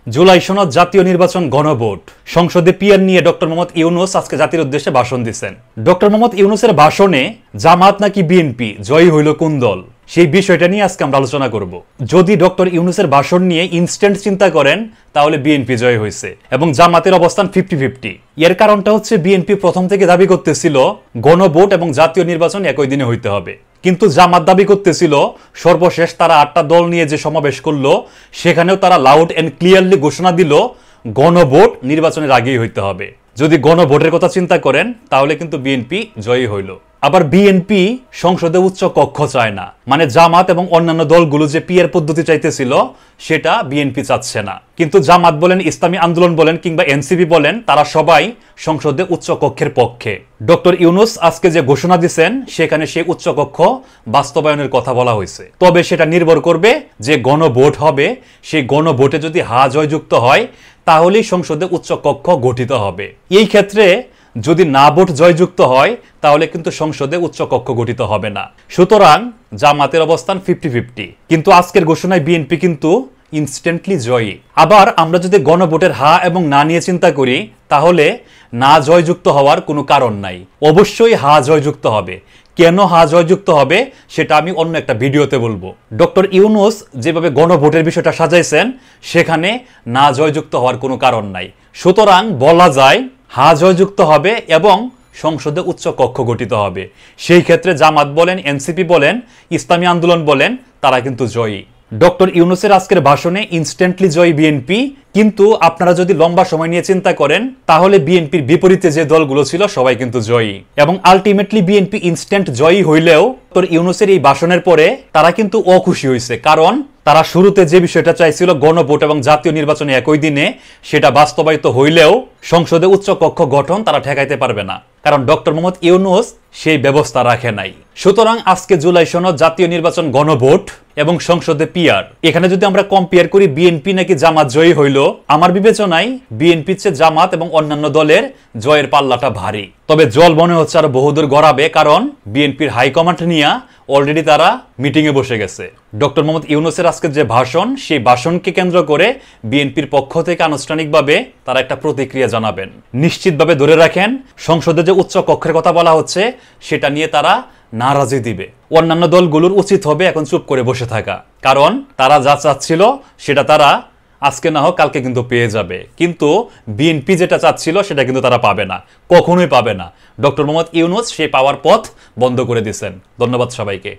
জুলাই সনদ জাতীয় নির্বাচন গণভোট সংসদে পিয়ার নিয়ে ডক্টর মোহাম্মদ ইউনূস আজকে জাতির উদ্দেশ্যে ভাষণ দিচ্ছেন। ডক্টর মোহাম্মদ ইউনূসের ভাষণে জামাত নাকি বিএনপি জয়ী হইল কোন দল সেই বিষয়টা নিয়ে আজকে আমরা আলোচনা করব। যদি ডক্টর ইউনূসের ভাষণ নিয়ে ইনস্ট্যান্ট চিন্তা করেন তাহলে বিএনপি জয় হয়েছে এবং জামাতের অবস্থান 50-50। এর কারণটা হচ্ছে বিএনপি প্রথম থেকে দাবি করতেছিল গণভোট এবং জাতীয় নির্বাচন একই দিনে হইতে হবে, কিন্তু জামাত দাবি করতেছিল সর্বশেষ তারা 8টা দল নিয়ে যে সমাবেশ করলো সেখানেও তারা লাউড এন্ড ক্লিয়ারলি ঘোষণা দিল গণভোট নির্বাচনের আগেই হইতে হবে। যদি গণভোটের কথা চিন্তা করেন তাহলে কিন্তু বিএনপি জয়ী হইল। আবার বিএনপি সংসদে উচ্চ কক্ষ চায় না, মানে জামাত এবং অন্যান্য দলগুলো যে পিয়ার পদ্ধতি চাইতেছিল সেটা বিএনপি চাচ্ছে না। কিন্তু জামাত বলেন, ইসলামী আন্দোলন বলেন কিংবা এনসিপি বলেন, তারা সবাই সংসদে উচ্চ কক্ষের পক্ষে। ডক্টর ইউনূস আজকে যে ঘোষণা দিচ্ছেন সেখানে সেই উচ্চ কক্ষ বাস্তবায়নের কথা বলা হয়েছে। তবে সেটা নির্ভর করবে যে গণভোট হবে, সেই গণভোটে যদি হা জয়যুক্ত হয় তাহলেই সংসদে উচ্চ কক্ষ গঠিত হবে। এই ক্ষেত্রে যদি না ভোট জয়যুক্ত হয় তাহলে কিন্তু সংসদে উচ্চ কক্ষ গঠিত হবে না। সুতরাং জামাতের অবস্থান 50-50, কিন্তু আজকের ঘোষণায় বিএনপি কিন্তু ইনস্ট্যান্টলি জয়ী। আবার আমরা যদি গণভোটের হা এবং না নিয়ে চিন্তা করি তাহলে না জয়যুক্ত হওয়ার কোনো কারণ নাই, অবশ্যই হা জয়যুক্ত হবে। কেন হা জয়যুক্ত হবে সেটা আমি অন্য একটা ভিডিওতে বলবো। ডক্টর ইউনূস যেভাবে গণভোটের বিষয়টা সাজাইছেন সেখানে না জয়যুক্ত হওয়ার কোনো কারণ নাই। সুতরাং বলা যায় হা জয়যুক্ত হবে এবং সংসদে উচ্চ কক্ষ গঠিত হবে। সেই ক্ষেত্রে জামাত বলেন, এনসিপি বলেন, ইসলামী আন্দোলন বলেন, তারা কিন্তু জয়ী। ডক্টর ইউনূসের আজকের ভাষণে ইনস্ট্যান্টলি জয়ী বিএনপি, কিন্তু আপনারা যদি লম্বা সময় নিয়ে চিন্তা করেন তাহলে বিএনপির বিপরীতে যে দলগুলো ছিল সবাই কিন্তু জয়ী এবং আলটিমেটলি বিএনপি ইনস্ট্যান্ট জয়ী হইলেও ডক্টর ইউনূসের এই ভাষণের পরে তারা কিন্তু অখুশি হয়েছে, কারণ তারা শুরুতে যে বিষয়টা চাইছিল গণভোট এবং জাতীয় নির্বাচনে একই দিনে, সেটা বাস্তবায়িত হইলেও সংসদে উচ্চ কক্ষ গঠন তারা ঠেকাইতে পারবে না, কারণ ডক্টর মোহাম্মদ ইউনূস সেই ব্যবস্থা রাখে নাই। সুতরাং আজকে জুলাই সনদ জাতীয় নির্বাচন গণভোট এবং সংসদে পিয়ার, এখানে যদি আমরা কম্পেয়ার করি বিএনপি নাকি জামাত জয়ী হইল, আমার বিবেচনায় বিএনপির চেয়ে জামাত এবং অন্যান্য দলের জয়ের পাল্লাটা ভারী। তবে জল মনে হচ্ছে আরো বহুদূর গড়াবে, কারণ বিএনপির হাইকমান্ড নিয়ে অলরেডি তারা মিটিংয়ে বসে গেছে। ডক্টর মোহাম্মদ ইউনূসের আজকের যে ভাষণ, সেই ভাষণকে কেন্দ্র করে বিএনপির পক্ষ থেকে আনুষ্ঠানিকভাবে তারা একটা প্রতিক্রিয়া জানাবেন। নিশ্চিতভাবে ধরে রাখেন সংসদে যে উচ্চ কক্ষের কথা বলা হচ্ছে সেটা নিয়ে তারা নারাজি দিবে। অন্যান্য দলগুলোর উচিত হবে এখন চুপ করে বসে থাকা, কারণ তারা যা চাচ্ছিল সেটা তারা আজকে না হোক কালকে কিন্তু পেয়ে যাবে, কিন্তু বিএনপি যেটা চাচ্ছিল সেটা কিন্তু তারা পাবে না, কখনোই পাবে না। ডক্টর মোহাম্মদ ইউনূস সেই পাওয়ার পথ বন্ধ করে দিয়েছেন। ধন্যবাদ সবাইকে।